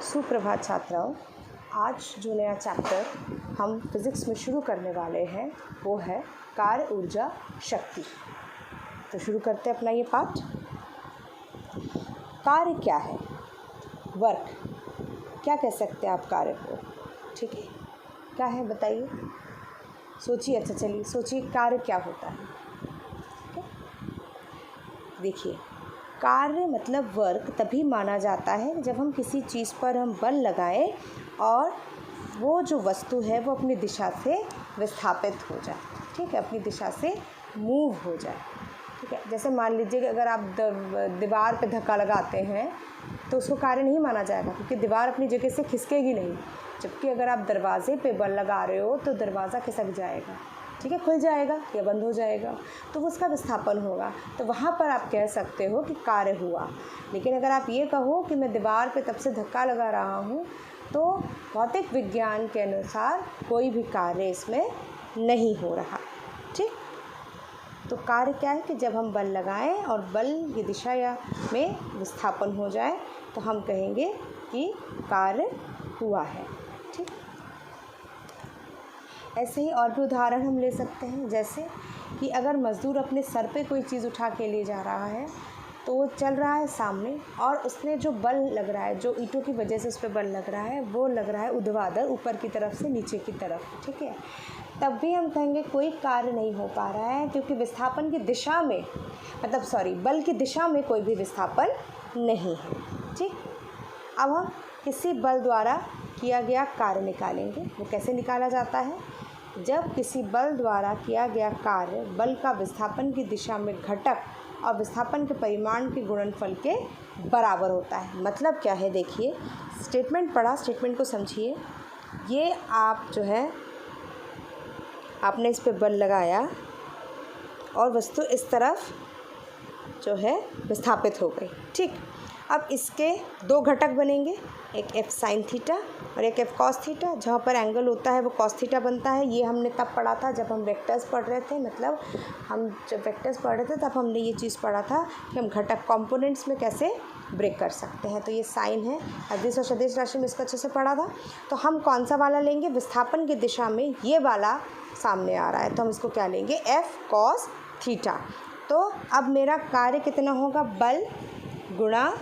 सुप्रभात छात्राओं। आज जो नया चैप्टर हम फिज़िक्स में शुरू करने वाले हैं वो है कार्य ऊर्जा शक्ति। तो शुरू करते हैं अपना ये पाठ। कार्य क्या है? वर्क क्या कह सकते हैं आप कार्य को? ठीक है, क्या है बताइए, सोचिए। अच्छा चलिए सोचिए, कार्य क्या होता है? ठीक है, देखिए, कार्य मतलब वर्क तभी माना जाता है जब हम किसी चीज़ पर हम बल लगाएं और वो जो वस्तु है वो अपनी दिशा से विस्थापित हो जाए। ठीक है, अपनी दिशा से मूव हो जाए। ठीक है, जैसे मान लीजिए कि अगर आप दीवार पे धक्का लगाते हैं तो उसको कार्य नहीं माना जाएगा, क्योंकि दीवार अपनी जगह से खिसकेगी नहीं। जबकि अगर आप दरवाजे पे बल लगा रहे हो तो दरवाज़ा खिसक जाएगा। ठीक है, खुल जाएगा या बंद हो जाएगा, तो वो उसका विस्थापन होगा। तो वहाँ पर आप कह सकते हो कि कार्य हुआ। लेकिन अगर आप ये कहो कि मैं दीवार पे तब से धक्का लगा रहा हूँ, तो भौतिक विज्ञान के अनुसार कोई भी कार्य इसमें नहीं हो रहा। ठीक, तो कार्य क्या है कि जब हम बल लगाएं और बल की दिशा या में विस्थापन हो जाए तो हम कहेंगे कि कार्य हुआ है। ठीक, ऐसे ही और भी उदाहरण हम ले सकते हैं, जैसे कि अगर मज़दूर अपने सर पे कोई चीज़ उठा के ले जा रहा है तो वो चल रहा है सामने, और उसने जो बल लग रहा है, जो ईंटों की वजह से उस पर बल लग रहा है, वो लग रहा है ऊर्ध्वाधर, ऊपर की तरफ से नीचे की तरफ। ठीक है, तब भी हम कहेंगे कोई कार्य नहीं हो पा रहा है, क्योंकि विस्थापन की दिशा में बल की दिशा में कोई भी विस्थापन नहीं है। ठीक, अब हम किसी बल द्वारा किया गया कार्य निकालेंगे। वो कैसे निकाला जाता है? जब किसी बल द्वारा किया गया कार्य बल का विस्थापन की दिशा में घटक और विस्थापन के परिमाण के गुणनफल के बराबर होता है। मतलब क्या है, देखिए, स्टेटमेंट पढ़ा, स्टेटमेंट को समझिए। ये आप जो है आपने इस पे बल लगाया और वस्तु इस तरफ जो है विस्थापित हो गई। ठीक, अब इसके दो घटक बनेंगे, एक एफ साइन थीटा और एक एफ कॉस थीटा। जहाँ पर एंगल होता है वो कॉस थीटा बनता है। ये हमने तब पढ़ा था जब हम वेक्टर्स पढ़ रहे थे। मतलब हम जब वेक्टर्स पढ़ रहे थे तब हमने ये चीज़ पढ़ा था कि हम घटक कंपोनेंट्स में कैसे ब्रेक कर सकते हैं। तो ये साइन है, अदिश और सदिश राशि में इसको अच्छे से पढ़ा था। तो हम कौन सा वाला लेंगे? विस्थापन की दिशा में ये वाला सामने आ रहा है, तो हम इसको क्या लेंगे? F cos theta. तो अब मेरा कार्य कितना होगा? बल गुणा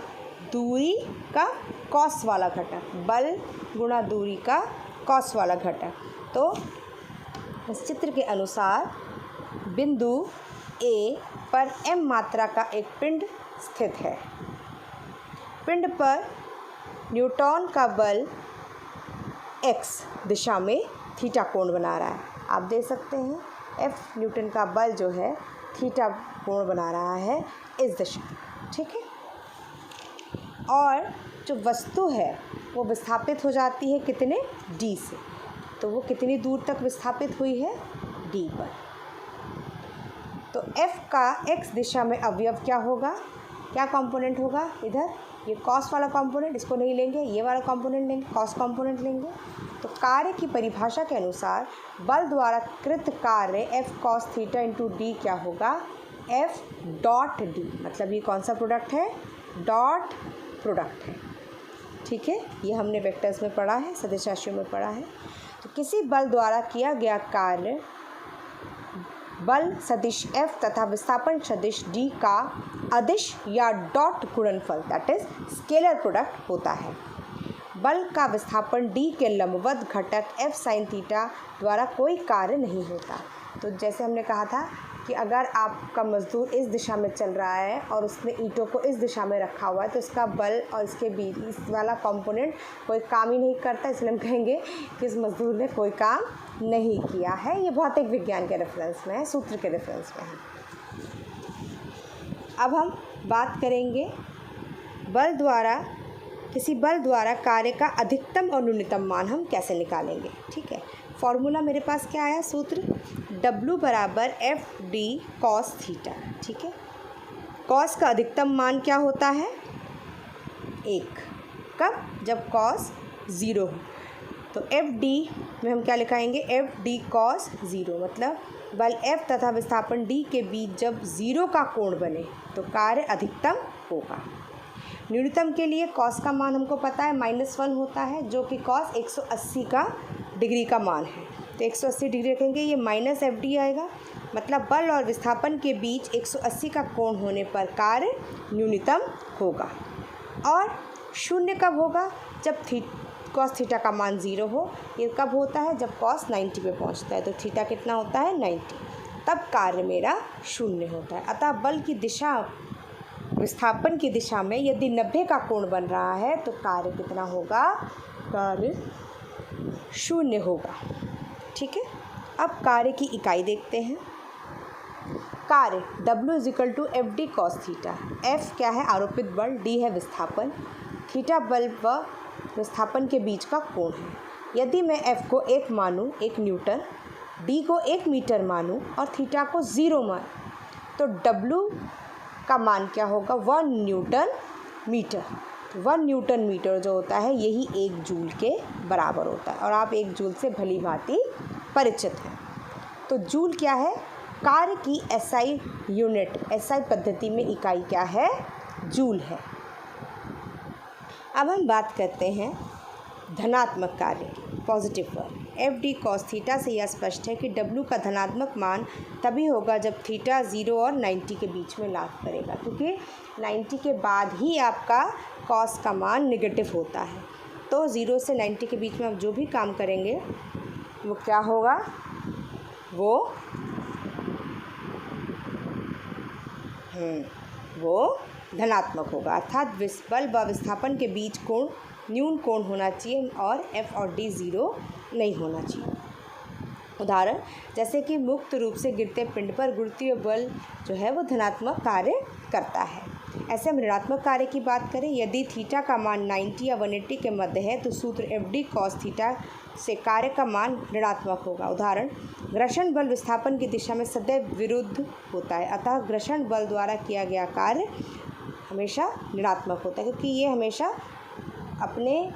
दूरी का कॉस वाला घटक, बल गुणा दूरी का कॉस वाला घटक। तो इस चित्र के अनुसार बिंदु ए पर m मात्रा का एक पिंड स्थित है। पिंड पर न्यूटन का बल x दिशा में थीटा कोण बना रहा है। आप देख सकते हैं F न्यूटन का बल जो है थीटा कोण बना रहा है इस दिशा में। ठीक है, और जो वस्तु है वो विस्थापित हो जाती है कितने? d से। तो वो कितनी दूर तक विस्थापित हुई है? d पर। तो f का x दिशा में अवयव क्या होगा? क्या कंपोनेंट होगा? इधर ये कॉस वाला कंपोनेंट, इसको नहीं लेंगे, ये वाला कंपोनेंट लेंगे, कॉस कंपोनेंट लेंगे। तो कार्य की परिभाषा के अनुसार बल द्वारा कृत कार्य f cos theta into D क्या होगा? f dot D. मतलब ये कौन सा प्रोडक्ट है? डॉट प्रोडक्ट है। ठीक है, ये हमने वेक्टर्स में पढ़ा है, सदिश राशियों में पढ़ा है। तो किसी बल द्वारा किया गया कार्य बल सदिश F तथा विस्थापन सदिश D का अदिश या डॉट गुणनफल, दैट इज स्केलर प्रोडक्ट होता है। बल का विस्थापन D के लंबवत घटक F साइन थीटा द्वारा कोई कार्य नहीं होता। तो जैसे हमने कहा था कि अगर आपका मजदूर इस दिशा में चल रहा है और उसने ईंटों को इस दिशा में रखा हुआ है, तो इसका बल और इसके बीच इस वाला कंपोनेंट कोई काम ही नहीं करता, इसलिए हम कहेंगे कि इस मजदूर ने कोई काम नहीं किया है। ये भौतिक विज्ञान के रेफरेंस में है, सूत्र के रेफरेंस में है। अब हम बात करेंगे किसी बल द्वारा कार्य का अधिकतम और न्यूनतम मान हम कैसे निकालेंगे। ठीक है, फॉर्मूला मेरे पास क्या आया? सूत्र W बराबर एफ डी कॉस थीटा। ठीक है, कॉस का अधिकतम मान क्या होता है? 1। कब? जब कॉस 0 हो। तो एफ डी में हम क्या लिखाएंगे? F D cos 0। मतलब बल F तथा विस्थापन D के बीच जब 0 का कोण बने तो कार्य अधिकतम होगा। न्यूनतम के लिए कॉस का मान हमको पता है -1 होता है, जो कि कॉस 180 का डिग्री का मान है। तो 180 डिग्री रखेंगे, ये -FD आएगा, मतलब बल और विस्थापन के बीच 180 का कोण होने पर कार्य न्यूनतम होगा। और शून्य कब होगा? जब कॉस थीटा का मान 0 हो। ये कब होता है? जब कॉस 90 पे पहुंचता है। तो थीटा कितना होता है? 90, तब कार्य मेरा शून्य होता है। अतः बल की दिशा विस्थापन की दिशा में यदि 90 का कोण बन रहा है तो कार्य कितना होगा? कार्य शून्य होगा। ठीक है, अब कार्य की इकाई देखते हैं। कार्य W = FD cos theta. F क्या है? आरोपित बल, D है विस्थापन, थीटा बल व विस्थापन के बीच का कोण है। यदि मैं F को 1 मानूँ, 1 न्यूटन, D को 1 मीटर मानूँ और थीटा को 0 मान, तो W का मान क्या होगा? 1 न्यूटन मीटर। 1 न्यूटन मीटर जो होता है यही 1 जूल के बराबर होता है, और आप 1 जूल से भली भांति परिचित हैं। तो जूल क्या है? कार्य की SI यूनिट, SI पद्धति में इकाई क्या है? जूल है। अब हम बात करते हैं धनात्मक कार्य की, positive work. FD cos theta से यह स्पष्ट है कि W का धनात्मक मान तभी होगा जब थीटा 0 और 90 के बीच में लाभ करेगा, क्योंकि 90 के बाद ही आपका cos का मान नेगेटिव होता है। तो 0 से 90 के बीच में आप जो भी काम करेंगे वो क्या होगा? वो धनात्मक होगा, अर्थात बल व विस्थापन के बीच कोण न्यून कोण होना चाहिए और F और D 0 नहीं होना चाहिए। उदाहरण, जैसे कि मुक्त रूप से गिरते पिंड पर गुरुत्वीय बल जो है वो धनात्मक कार्य करता है। ऐसे हम ऋणात्मक कार्य की बात करें, यदि थीटा का मान 90 या 180 के मध्य है तो सूत्र FD cos थीटा से कार्य का मान ऋणात्मक होगा। उदाहरण, घर्षण बल विस्थापन की दिशा में सदैव विरुद्ध होता है, अतः घर्षण बल द्वारा किया गया कार्य हमेशा ऋणात्मक होता है, क्योंकि ये हमेशा अपने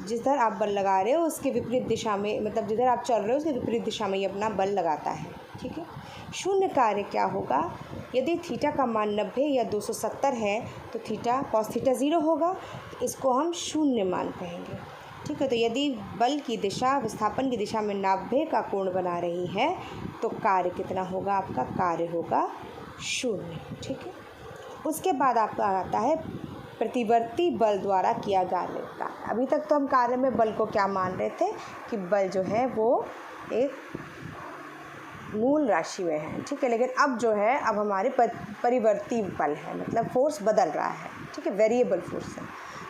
जिधर आप बल लगा रहे हो उसके विपरीत दिशा में, मतलब जिधर आप चल रहे हो उसके विपरीत दिशा में ये अपना बल लगाता है। ठीक है। शून्य कार्य क्या होगा? यदि थीटा का मान 90 या 270 है तो थीटा cos थीटा 0 होगा, इसको हम शून्य मान कहेंगे। ठीक है। तो यदि बल की दिशा विस्थापन की दिशा में 90 का कोण बना रही है तो कार्य कितना होगा? आपका कार्य होगा शून्य। ठीक है। उसके बाद आपका आता है प्रतिवर्ती बल द्वारा किया कार्य का। अभी तक तो हम कार्य में बल को क्या मान रहे थे कि बल जो है वो एक मूल राशि में है। ठीक है। लेकिन अब जो है अब हमारे परिवर्ती बल है, मतलब फोर्स बदल रहा है। ठीक है, वेरिएबल फोर्स है।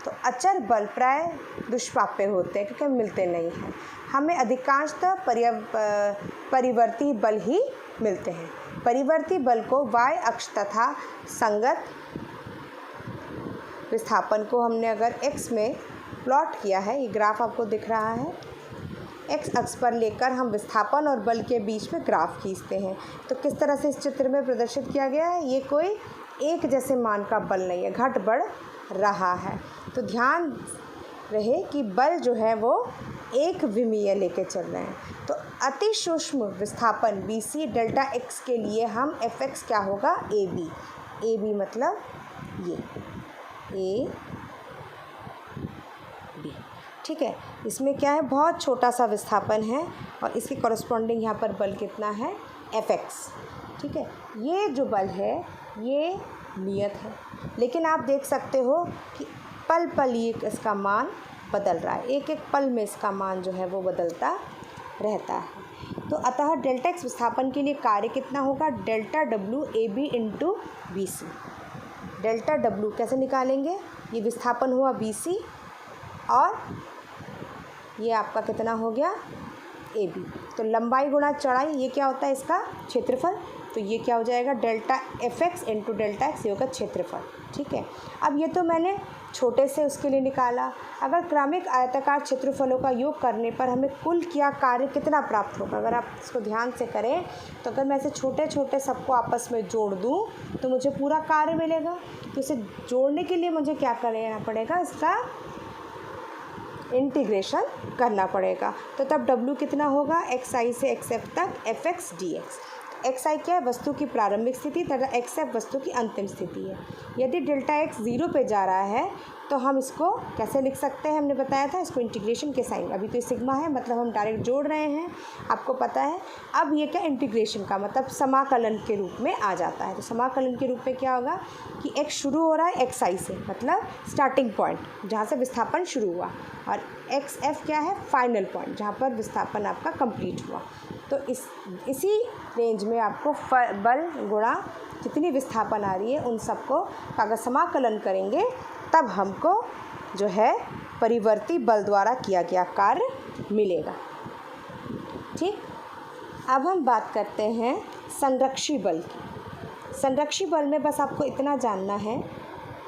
तो अचर बल प्राय दुष्प्राप्य होते हैं क्योंकि मिलते नहीं हैं। हमें अधिकांशतः परिवर्ती बल ही मिलते हैं। परिवर्ती बल को y अक्ष तथा संगत विस्थापन को हमने अगर x में प्लॉट किया है, ये ग्राफ आपको दिख रहा है, x अक्ष पर लेकर हम विस्थापन और बल के बीच में ग्राफ खींचते हैं। तो किस तरह से इस चित्र में प्रदर्शित किया गया है? ये कोई एक जैसे मान का बल नहीं है, घट बढ़ रहा है। तो ध्यान रहे कि बल जो है वो एक विमीय लेके चल रहे हैं। तो अति सूक्ष्म विस्थापन BC डेल्टा x के लिए हम Fx क्या होगा? AB मतलब ये AB। ठीक है। इसमें क्या है? बहुत छोटा सा विस्थापन है और इसके कॉरस्पॉन्डिंग यहाँ पर बल कितना है? Fx। ठीक है। ये जो बल है ये नियत है, लेकिन आप देख सकते हो कि पल पल ये इसका मान बदल रहा है। एक एक पल में इसका मान जो है वो बदलता रहता है। तो अतः डेल्टा x विस्थापन के लिए कार्य कितना होगा? Delta W AB into BC। Delta W कैसे निकालेंगे? ये विस्थापन हुआ BC और ये आपका कितना हो गया? AB। तो लंबाई गुणा चौड़ाई, ये क्या होता है? इसका क्षेत्रफल। तो ये क्या हो जाएगा? Delta Fx into delta x, ये होगा क्षेत्रफल। ठीक है। अब ये तो मैंने छोटे से उसके लिए निकाला। अगर क्रमिक आयताकार क्षेत्रफलों का योग करने पर हमें कुल किया कार्य कितना प्राप्त होगा? अगर आप इसको ध्यान से करें तो अगर मैं ऐसे छोटे छोटे सबको आपस में जोड़ दूं तो मुझे पूरा कार्य मिलेगा। तो इसे जोड़ने के लिए मुझे क्या करना पड़ेगा? इसका इंटीग्रेशन करना पड़ेगा। तो तब W कितना होगा? xi से xf तक Fx dx। xi क्या है, वस्तु की प्रारंभिक स्थिति तथा xf वस्तु की अंतिम स्थिति है। यदि डेल्टा x 0 पे जा रहा है तो हम इसको कैसे लिख सकते हैं, हमने बताया था इसको इंटीग्रेशन के साइन, अभी तो सिग्मा है मतलब हम डायरेक्ट जोड़ रहे हैं, आपको पता है। अब ये क्या इंटीग्रेशन का मतलब समाकलन के रूप में आ जाता है। तो समाकलन के रूप में क्या होगा कि x शुरू हो रहा है xi से, मतलब स्टार्टिंग पॉइंट जहाँ से विस्थापन शुरू हुआ, और xf क्या है, फाइनल पॉइंट जहाँ पर विस्थापन आपका कंप्लीट हुआ। तो इसी रेंज में आपको बल गुणा जितनी विस्थापन आ रही है उन सबको अगर समाकलन करेंगे तब हमको जो है परिवर्ती बल द्वारा किया गया कार्य मिलेगा। ठीक, अब हम बात करते हैं संरक्षी बल की। संरक्षी बल में बस आपको इतना जानना है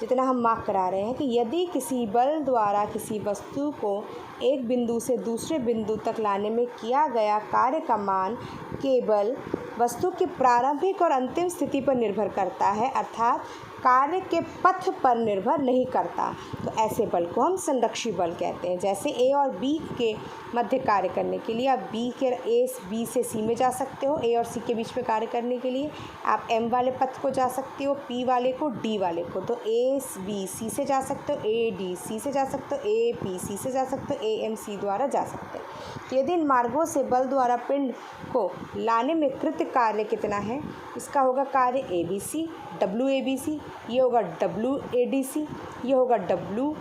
जितना हम मार्क करा रहे हैं कि यदि किसी बल द्वारा किसी वस्तु को एक बिंदु से दूसरे बिंदु तक लाने में किया गया कार्य का मान केवल वस्तु की प्रारंभिक और अंतिम स्थिति पर निर्भर करता है, अर्थात कार्य के पथ पर निर्भर नहीं करता, तो ऐसे बल को हम संरक्षी बल कहते हैं। जैसे ए और बी के मध्य कार्य करने के लिए आप बी से सी में जा सकते हो, ए और सी के बीच में कार्य करने के लिए आप एम वाले पथ को जा सकते हो, पी वाले को, डी वाले को, तो ए बी सी से जा सकते हो, ए डी सी से जा सकते हो, ए पी सी से जा सकते हो, ए एम सी द्वारा जा सकते हो। तो यदि इन मार्गों से बल द्वारा पिंड को लाने में कृत कार्य कितना है, इसका होगा कार्य A B C, W A B C, ये होगा डब्ल्यू ए डी सी, ये होगा डब्ल्यू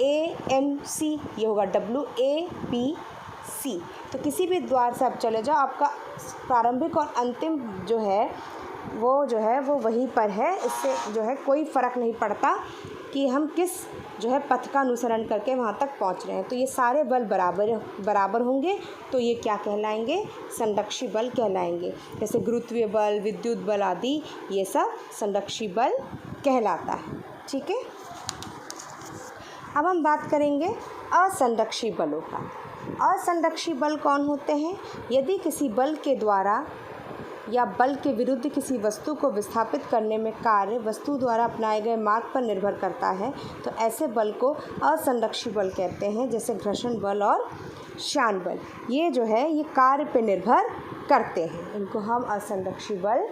ए एम सी, ये होगा डब्ल्यू ए पी सी। तो किसी भी द्वार से आप चले जाओ, आपका प्रारंभिक और अंतिम जो है वो वहीं पर है। इससे जो है कोई फ़र्क नहीं पड़ता कि हम किस जो है पथ का अनुसरण करके वहाँ तक पहुँच रहे हैं। तो ये सारे बल बराबर होंगे, तो ये क्या कहलाएंगे, संरक्षी बल कहलाएंगे। जैसे गुरुत्वीय बल, विद्युत बल आदि ये सब संरक्षी बल कहलाता है। ठीक है, अब हम बात करेंगे असंरक्षी बलों का। असंरक्षी बल कौन होते हैं? यदि किसी बल के द्वारा या बल के विरुद्ध किसी वस्तु को विस्थापित करने में कार्य वस्तु द्वारा अपनाए गए मार्ग पर निर्भर करता है, तो ऐसे बल को असंरक्षी बल कहते हैं। जैसे घर्षण बल और श्यान बल, ये जो है ये कार्य पर निर्भर करते हैं, इनको हम असंरक्षी बल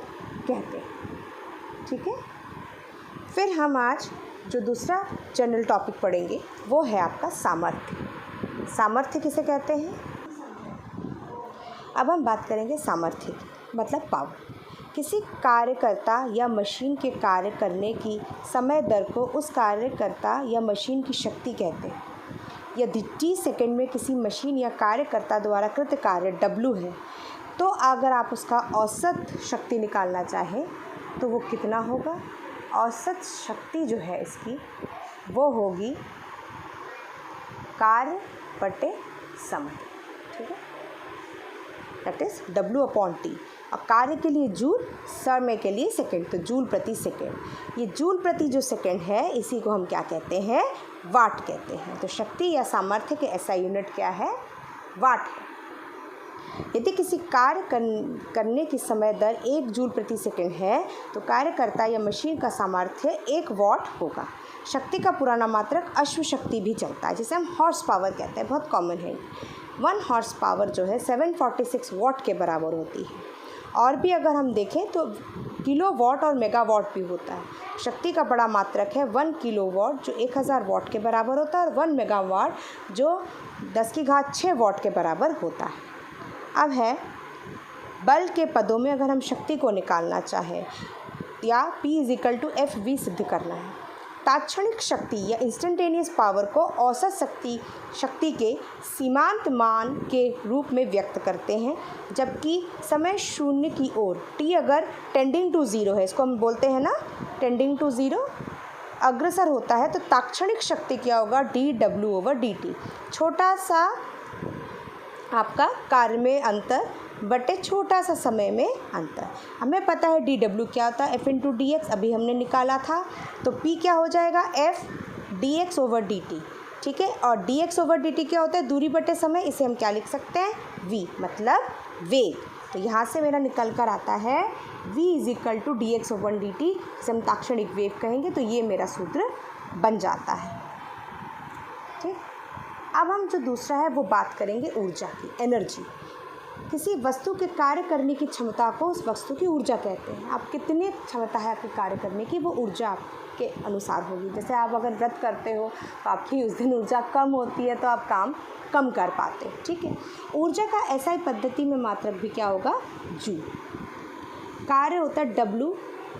कहते हैं। ठीक है, फिर हम आज जो दूसरा जनरल टॉपिक पढ़ेंगे वो है आपका सामर्थ्य। सामर्थ्य किसे कहते हैं? अब हम बात करेंगे सामर्थ्य की, मतलब पावर। किसी कार्यकर्ता या मशीन के कार्य करने की समय दर को उस कार्यकर्ता या मशीन की शक्ति कहते हैं। यदि t सेकंड में किसी मशीन या कार्यकर्ता द्वारा कृत कार्य W है, तो अगर आप उसका औसत शक्ति निकालना चाहें तो वो कितना होगा? औसत शक्ति जो है इसकी वो होगी कार्य बटे समय। ठीक है, दैट इज़ W/T। और कार्य के लिए जूल, समय के लिए सेकंड, तो जूल प्रति सेकंड। ये जूल प्रति जो सेकंड है इसी को हम क्या कहते हैं? वाट कहते हैं। तो शक्ति या सामर्थ्य के ऐसा यूनिट क्या है? वाट है। यदि किसी कार्य करने की समय दर 1 जूल प्रति सेकंड है तो कार्यकर्ता या मशीन का सामर्थ्य 1 वॉट होगा। शक्ति का पुराना मात्रक अश्व शक्ति भी चलता है, जिसे हम हॉर्स पावर कहते हैं, बहुत कॉमन है। 1 हॉर्स पावर जो है 746 वॉट के बराबर होती है। और भी अगर हम देखें तो किलो वॉट और मेगावाट भी होता है। शक्ति का बड़ा मात्रक है 1 किलोवाट जो 1000 वॉट के बराबर होता है, और 1 मेगावाट जो 10⁶ वॉट के बराबर होता है। अब है बल के पदों में अगर हम शक्ति को निकालना चाहें या P = FV सिद्ध करना है। तात्क्षणिक शक्ति या इंस्टेंटेनियस पावर को औसत शक्ति के सीमांत मान के रूप में व्यक्त करते हैं, जबकि समय शून्य की ओर T अगर टेंडिंग टू 0 है, इसको हम बोलते हैं ना टेंडिंग टू 0, अग्रसर होता है, तो तात्क्षणिक शक्ति क्या होगा? dW/dt। छोटा सा आपका कार्य में अंतर बटे छोटा सा समय में अंतर। हमें पता है dW क्या होता है? F/dx, अभी हमने निकाला था। तो P क्या हो जाएगा? F dx/dt। ठीक है, और dx/dt क्या होता है? दूरी बटे समय। इसे हम क्या लिख सकते हैं? v, मतलब वेग। तो यहाँ से मेरा निकल कर आता है v = dx/dt, इसे हम तात्क्षणिक वेग कहेंगे। तो ये मेरा सूत्र बन जाता है। ठीक, अब हम जो दूसरा है वो बात करेंगे ऊर्जा की, एनर्जी। किसी वस्तु के कार्य करने की क्षमता को उस वस्तु की ऊर्जा कहते हैं। आप कितनी क्षमता है आपके कार्य करने की, वो ऊर्जा आपके अनुसार होगी। जैसे आप अगर व्रत करते हो तो आपकी उस दिन ऊर्जा कम होती है तो आप काम कम कर पाते, ठीक है। ऊर्जा का ऐसा ही पद्धति में मात्रक भी क्या होगा, जूल। कार्य होता है W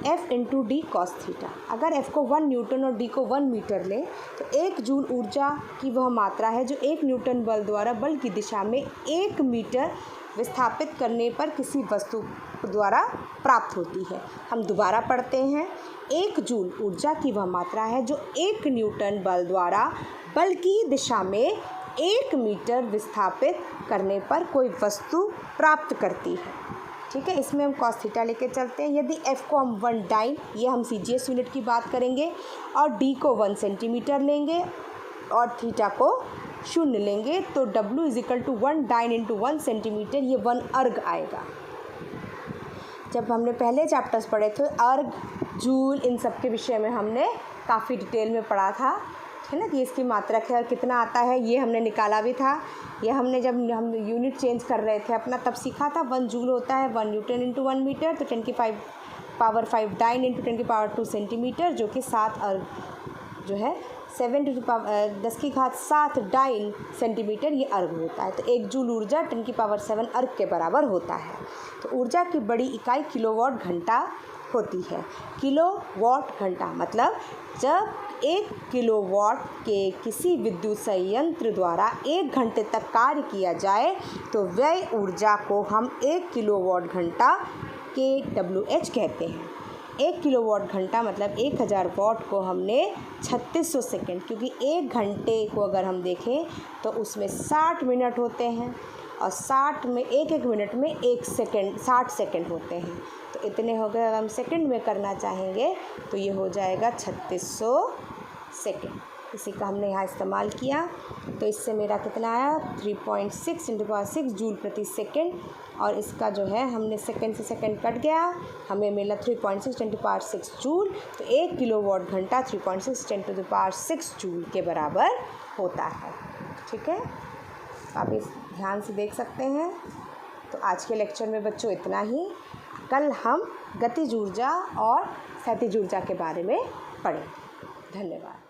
F into D cos theta. अगर F को 1 न्यूटन और D को 1 मीटर ले तो 1 जूल ऊर्जा की वह मात्रा है जो 1 न्यूटन बल द्वारा बल की दिशा में 1 मीटर विस्थापित करने पर किसी वस्तु द्वारा प्राप्त होती है। हम दोबारा पढ़ते हैं। 1 जूल ऊर्जा की वह मात्रा है जो 1 न्यूटन बल द्वारा बल की दिशा में 1 मीटर विस्थापित करने पर कोई वस्तु प्राप्त करती है, ठीक है। इसमें हम कॉस थीटा लेके चलते हैं। यदि F को हम 1 डाइन, ये हम CGS यूनिट की बात करेंगे, और D को 1 सेंटीमीटर लेंगे और थीटा को 0 लेंगे तो W equal to 1 dyne into 1 centimetre, ये 1 अर्ग आएगा। जब हमने पहले चैप्टर्स पढ़े थे अर्ग, जूल, इन सब के विषय में हमने काफ़ी डिटेल में पढ़ा था, है ना, कि इसकी मात्रक है और कितना आता है, ये हमने निकाला भी था। ये हमने जब हम यूनिट चेंज कर रहे थे अपना तब सीखा था। 1 जूल होता है 1 न्यूटन इंटू 1 मीटर, तो 10 की पावर 5 डाइन इंटू 10 की पावर 2 सेंटीमीटर, जो कि 7 अर्ग जो है 10 की घात 7 डाइन सेंटीमीटर ये अर्ग होता है। तो 1 जूल ऊर्जा 10 की पावर 7 अर्ग के बराबर होता है। तो ऊर्जा की बड़ी इकाई किलोवाट घंटा होती है। किलोवाट घंटा मतलब जब 1 किलोवाट के किसी विद्युत संयंत्र द्वारा 1 घंटे तक कार्य किया जाए तो व्यय ऊर्जा को हम 1 किलोवाट घंटा kWh कहते हैं। 1 किलोवाट घंटा मतलब 1000 वाट को हमने 3600 सेकेंड, क्योंकि 1 घंटे को अगर हम देखें तो उसमें 60 मिनट होते हैं और 60 में एक मिनट में 1 सेकेंड 60 सेकेंड होते हैं। तो इतने हो गए। अगर हम सेकेंड में करना चाहेंगे तो ये हो जाएगा 3600 सेकेंड। इसी का हमने यहाँ इस्तेमाल किया। तो इससे मेरा कितना आया 3.6 इंटू पावर 6 जूल प्रति सेकेंड, और इसका जो है हमने सेकेंड से सेकेंड कट गया, हमें मिला 3.6 इंटू पावर 6 जूल। तो 1 किलोवाट घंटा 3.6 इंटू द पावर 6 जूल के बराबर होता है, ठीक है। आप इस ध्यान से देख सकते हैं। तो आज के लेक्चर में बच्चों इतना ही। कल हम गतिज ऊर्जा और स्थैतिज ऊर्जा के बारे में पढ़ें। धन्यवाद।